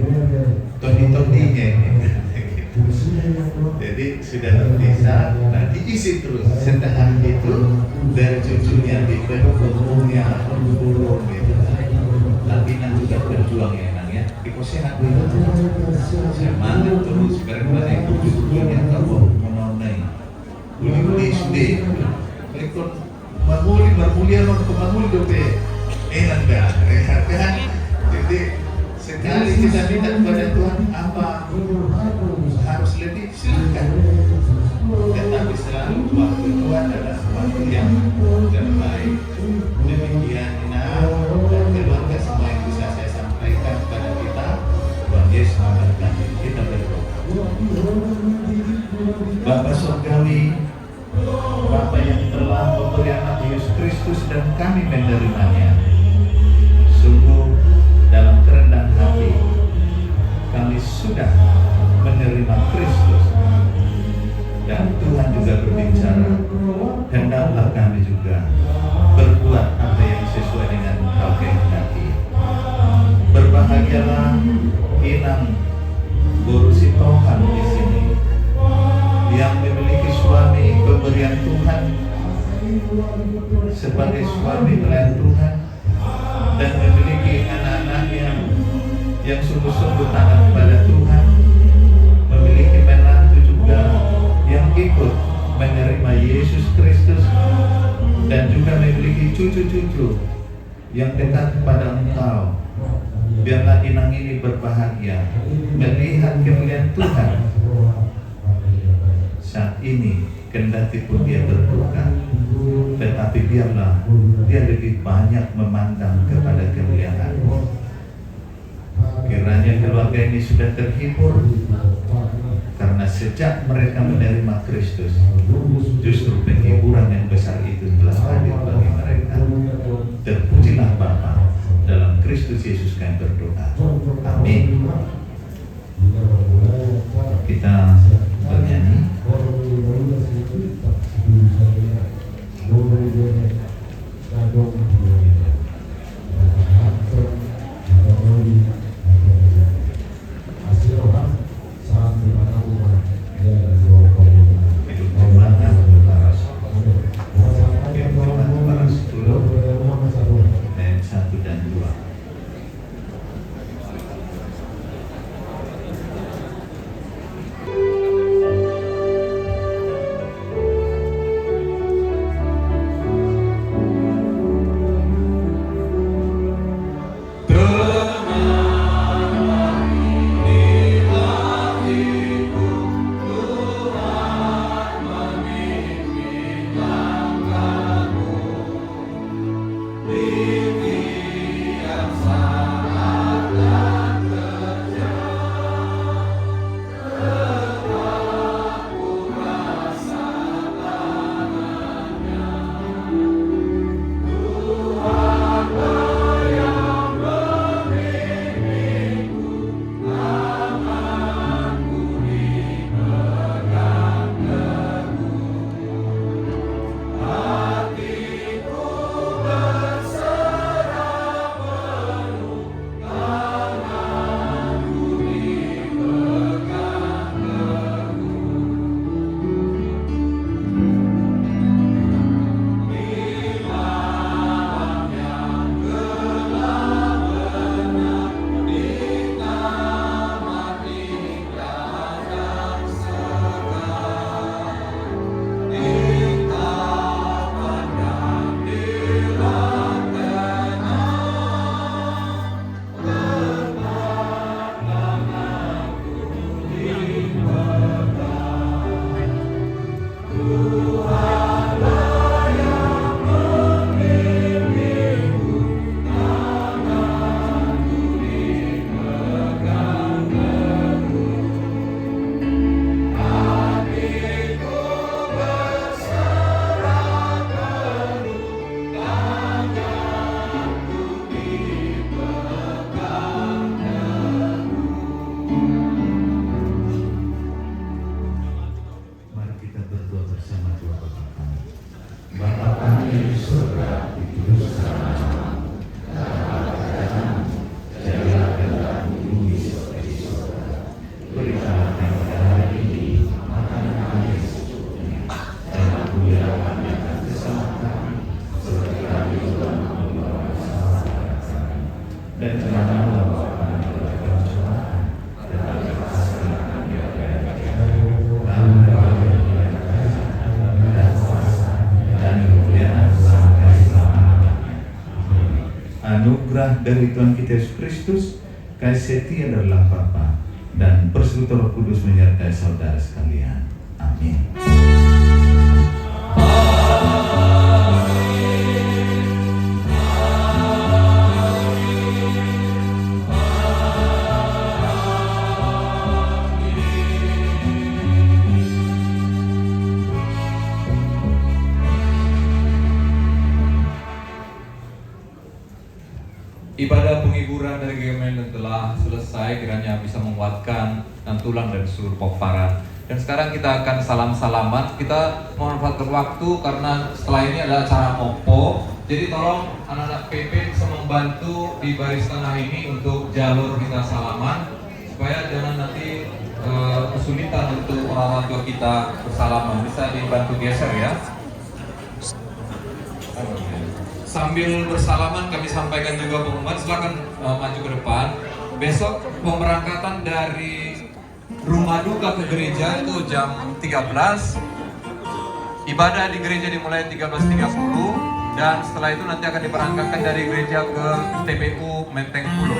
Todi-todinya ini. Jadi sudah terpisah, nah diisi terus setengah itu dari cucunya di umumnya burung gitu. Tapi nanti juga berjuang ya Nang ya. Iko sehat dulu. Semangat terus karena itu yang kamu menonai. Uli sudah. Ikut marmuli dope. Enak dah. Kan? Jadi sekali kita minta kepada Tuhan apa harus lebih, silakan. Tetapi selalu waktu Tuhan adalah waktu yang terbaik. Demikian dan keluarga semua yang bisa saya sampaikan kepada kita. Tuhan Yesus memberkati. Kita berdoa. Bapa Surgawi, Bapa yang telah memberi anak Yesus Kristus dan kami menerimanya, sungguh dalam kerendahan hati kami sudah menerima Kristus, dan Tuhan juga berbicara, hendaklah kami juga berbuat apa yang sesuai dengan Engkau kehendaki. Berbahagialah Inang Bursi Tohang di sini yang memiliki suami pemberian Tuhan, sebagai suami pelayan Tuhan, dan memiliki anak-anaknya yang sungguh-sungguh taat kepada Tuhan, memiliki menantu juga yang ikut menerima Yesus Kristus, dan juga memiliki cucu-cucu yang dekat kepada Engkau. Biarlah Inang ini berbahagia melihat kemuliaan Tuhan saat ini kendati pun dia berduka, tetapi biarlah dia lebih banyak memandang kepada kemuliaan-Mu. Kiranya keluarga ini sudah terhibur karena sejak mereka menerima Kristus, justru penghiburan yang besar itu telah hadir bagi mereka. Terpujilah Bapa, dalam Kristus Yesus kami berdoa. Amin. Kita bernyanyi. Ayat 1 dan 2. Anugerah dari Tuhan kita Yesus Kristus, kasih setia dari Allah Bapa, dan persekutuan Roh Kudus menyertai saudara sekalian. Amin. Ibadah penghiburan dari GMN telah selesai, kiranya bisa menguatkan tulang dan seluruh pokparan. Dan sekarang kita akan salam-salaman. Kita memanfaatkan waktu karena setelah ini ada acara popo. Jadi tolong anak-anak PP bisa membantu di baris tengah ini untuk jalur kita salaman, supaya jangan nanti kesulitan untuk orang tua kita bersalaman. Bisa dibantu geser ya. Sambil bersalaman kami sampaikan juga pengumuman, silakan maju ke depan. Besok pemberangkatan dari rumah duka ke gereja itu jam 13. Ibadah di gereja dimulai 13.30 dan setelah itu nanti akan diberangkatkan dari gereja ke TPU Menteng Pulo.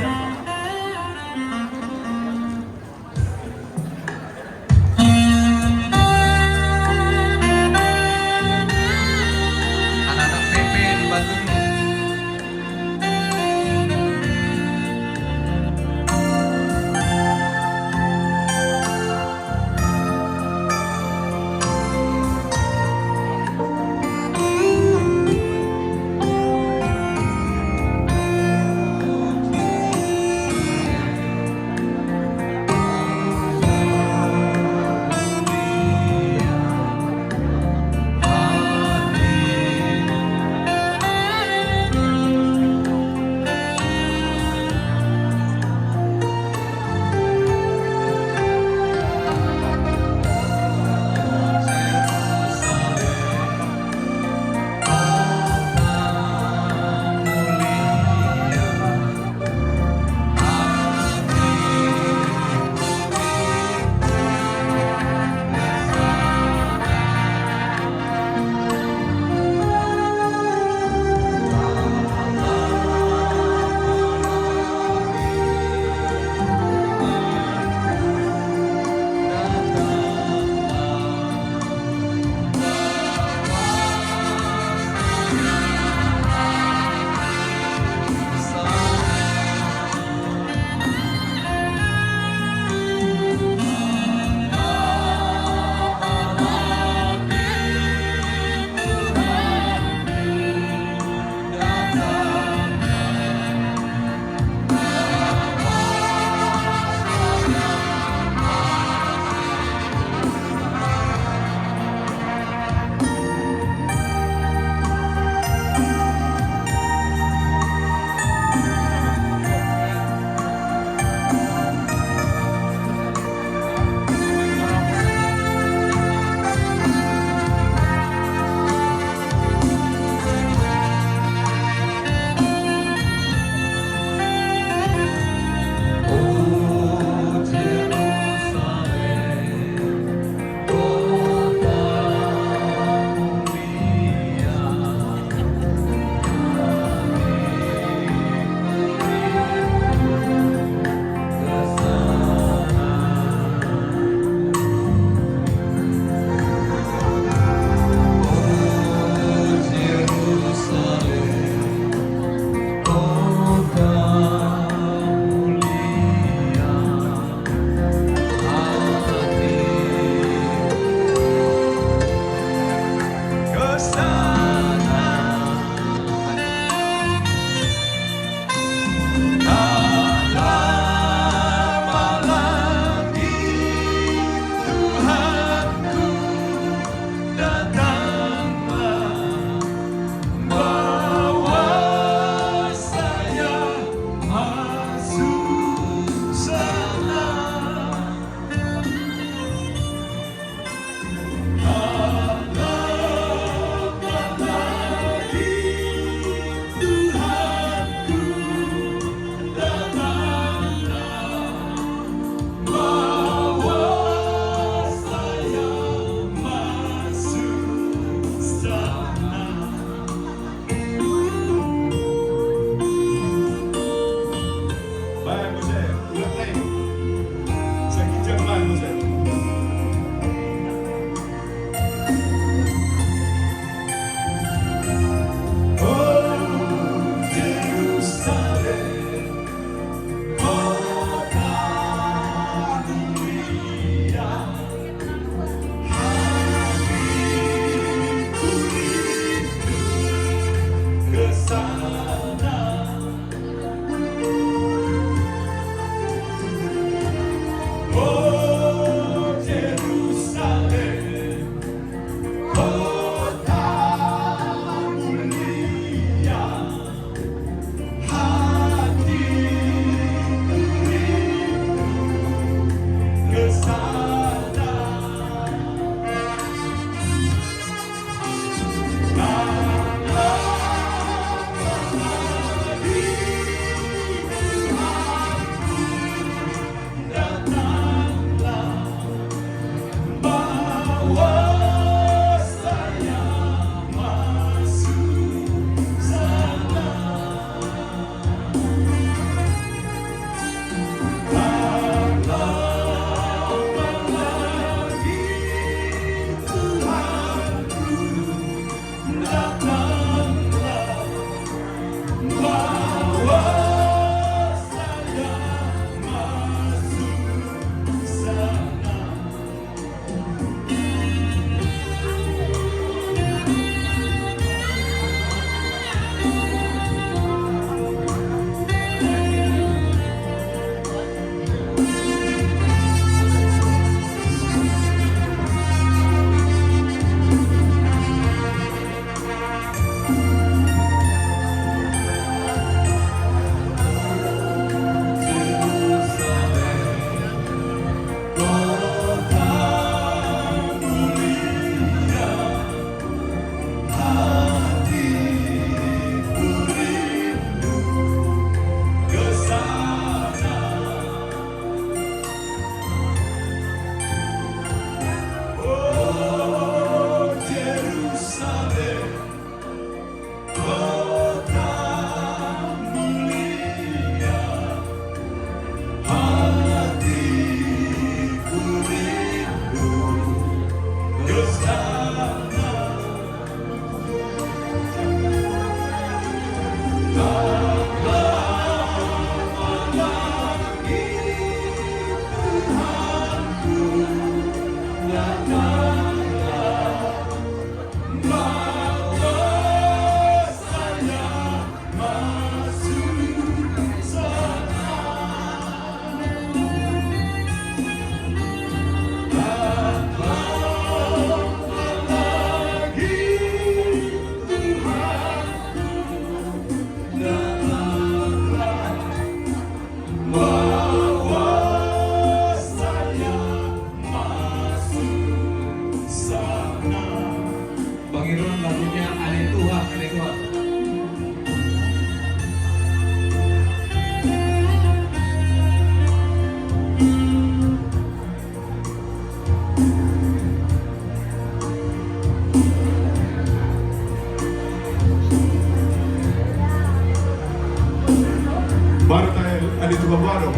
Marta ada itu baru.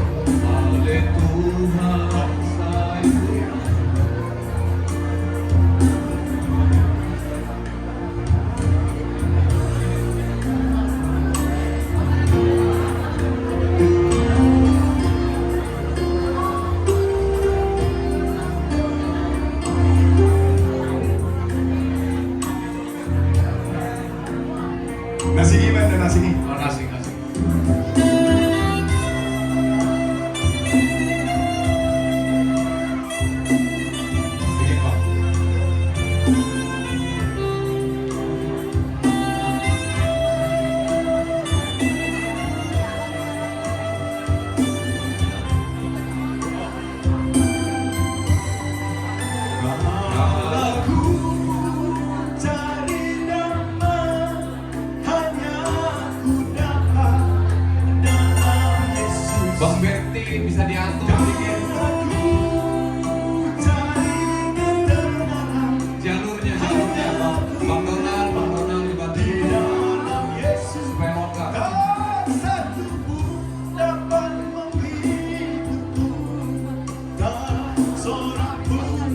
Nasi gimana nasi ini? Oh, nasi. Bang Berti bisa diatur dikit jalurnya Bang Donald dibantu supaya lengkap.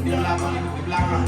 Di belakang.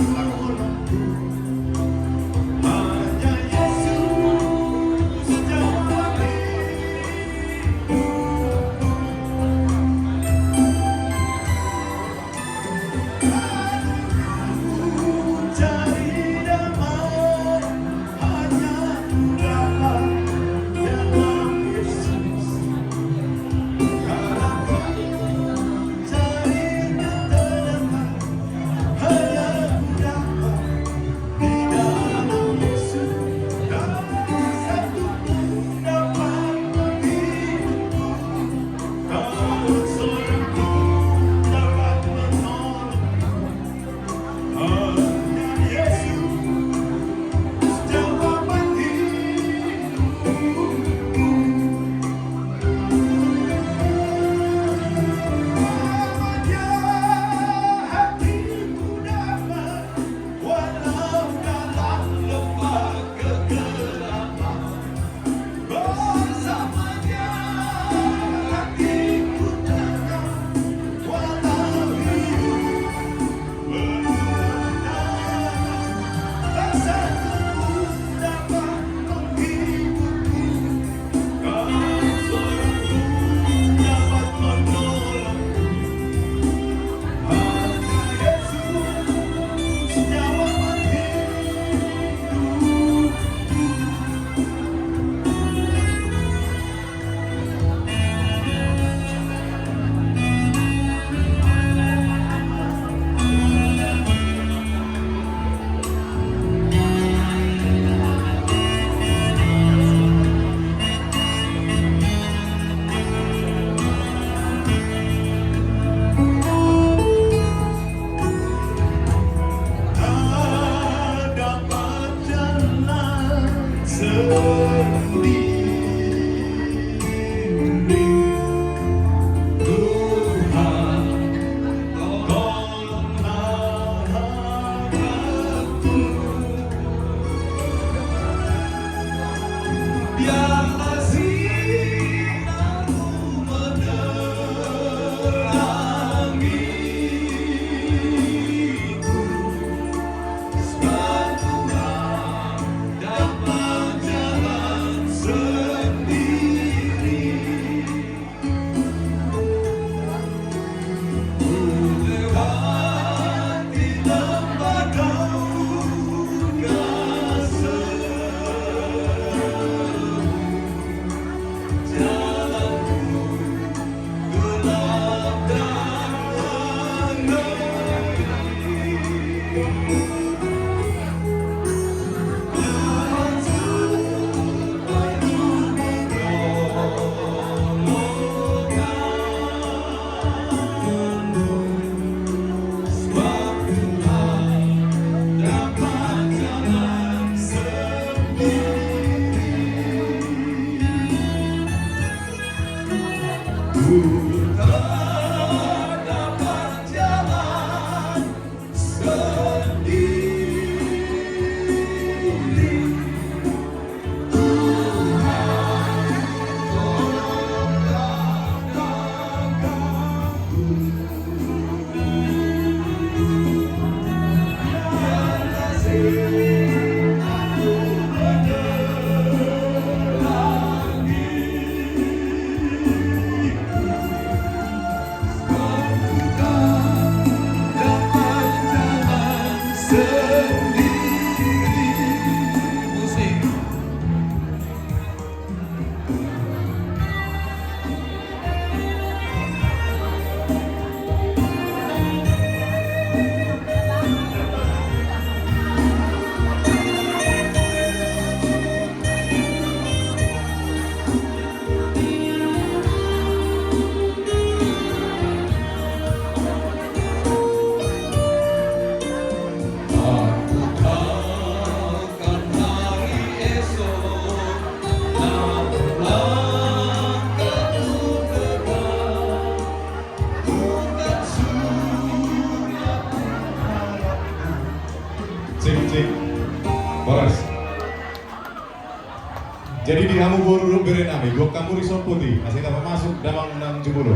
Jadi di hamu boru berenami, gua kamu risol putih, asing apa masuk damang nang jebolo.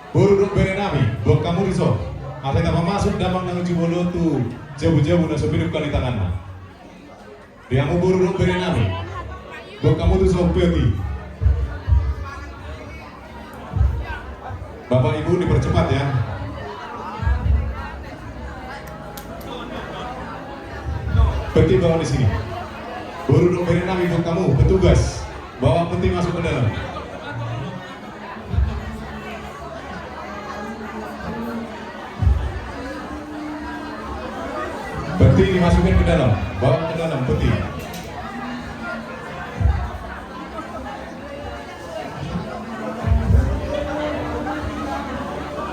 Boru berenami, gua kamu risol, asing apa masuk damang nang jebolo tu jauh-jauh na sepinup kali tangan. Di hamu boru berenami, gua kamu tu risol putih. Bapak Ibu dipercepat ya. Peti bawa di sini. Baru dong berenang ibu kamu, petugas bawa peti masuk ke dalam. Peti dimasukin ke dalam, bawa ke dalam peti.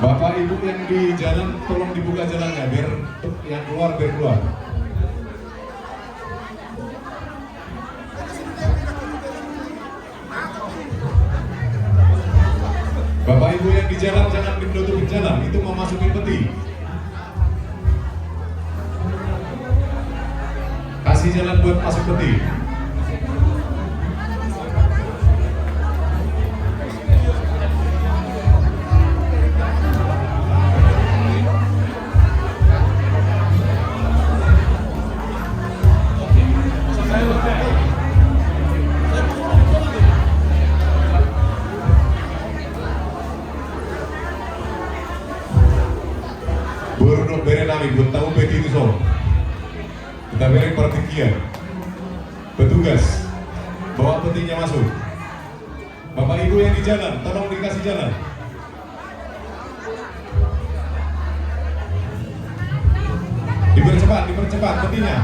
Bapak Ibu yang di jalan tolong dibuka jalannya biar yang keluar biar keluar. Bapak Ibu yang di jalan jangan menutup jalan, itu mau masukin peti. Kasih jalan buat masuk peti. Berenami buat tahu peti itu soal. Kita beri perhatian. Petugas bawa petinya masuk. Bapak Ibu yang di jalan, tolong dikasih jalan. Dipercepat petinya.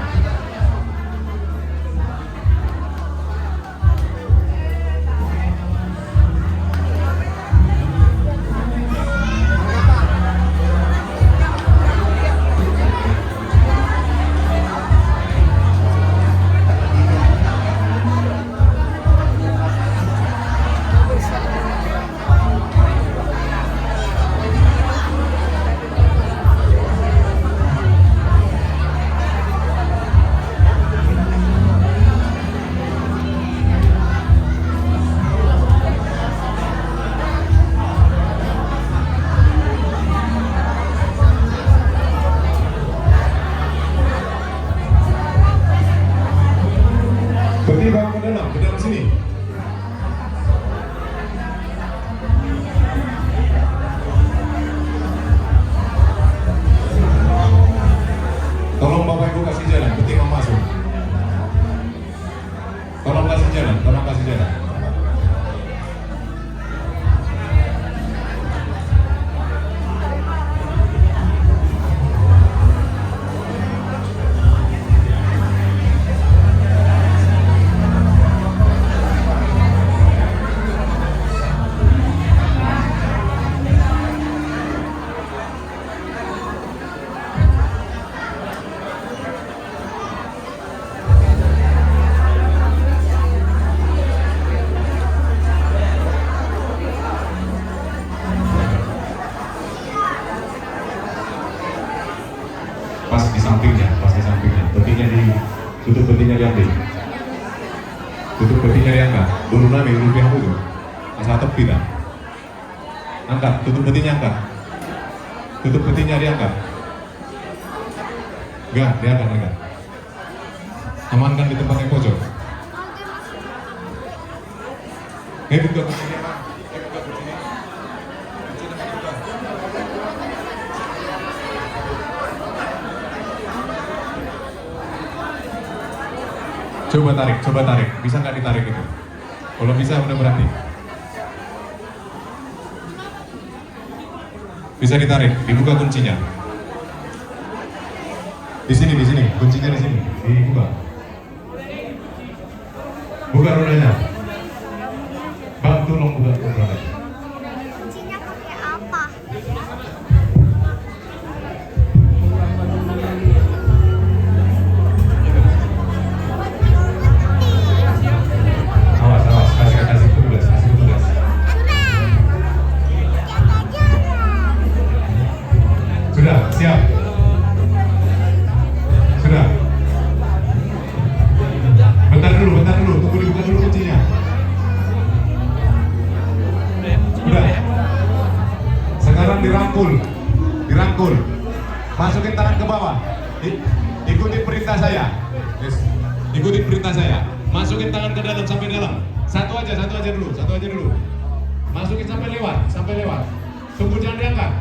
Peti bawa ke dalam sini. Tolong Bapak Ibu kasih jalan, peti mau masuk. Tolong kasih jalan. Pas di sampingnya. Petinya tutup petinya diambil. Tutup petinya diangkat. Dulu nami rupiah itu. Asal tepi dah. Angkat, tutup petinya angkat. Tutup petinya diangkat. Enggak, diangkat. Amankan di tempat yang pojok. Buka kuncinya, Pak. Buka kuncinya. Coba tarik. Bisa nggak ditarik itu? Kalau bisa udah berarti. Bisa ditarik, dibuka kuncinya. Di sini, kuncinya di sini. Dibuka. Buka rodanya. Bang, tolong buka rodanya. Kuncinya pakai apa? Awas, kasih petugas. Sudah, siap. Sudah. Bentar dulu, tunggu dulu. Yes. Ikutin perintah saya. Masukin tangan ke dalam sampai dalam. Satu aja dulu. Masukin sampai lewat. Tunggu jangan diangkat.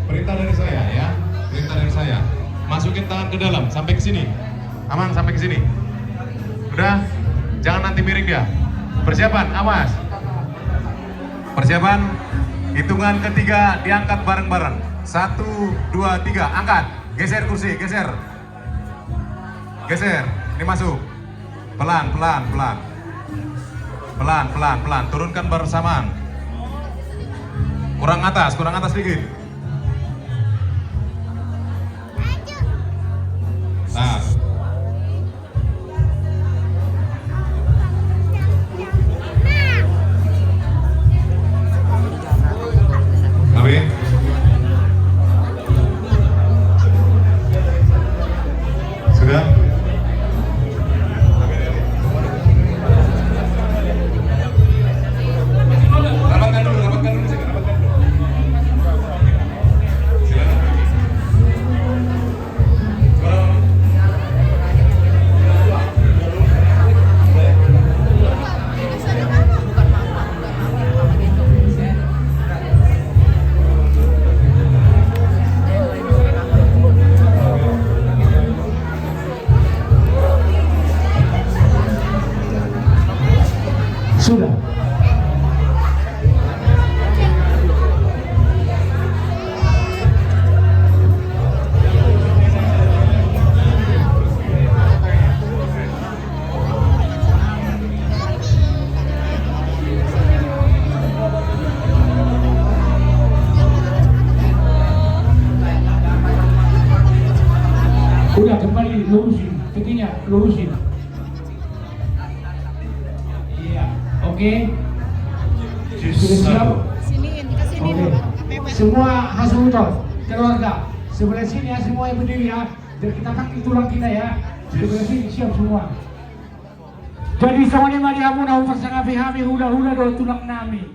Perintah dari saya ya. Perintah dari saya. Masukin tangan ke dalam sampai ke sini. Aman sampai ke sini. Udah, jangan nanti miring dia. Persiapan, awas. Persiapan, hitungan ketiga diangkat bareng-bareng. 1, 2, 3, angkat. Geser kursi, geser. Ini masuk. Pelan. Turunkan bersamaan. Kurang atas sedikit. Nah. Tapi sudah. Rapatkan dulu sini. Silakan. Sudah. Udah kembali lurusin, ketingnya lurusin. Iya, oke. Sudah siap? Oke. Semua Hasbuton, keluarga sebelah sini ya, semua yang berdiri ya. Dan kita kaki tulang kita ya. Sebelah sini siap semua. Jadi sama ni mari amun au pasang api hami hula do tulang nami.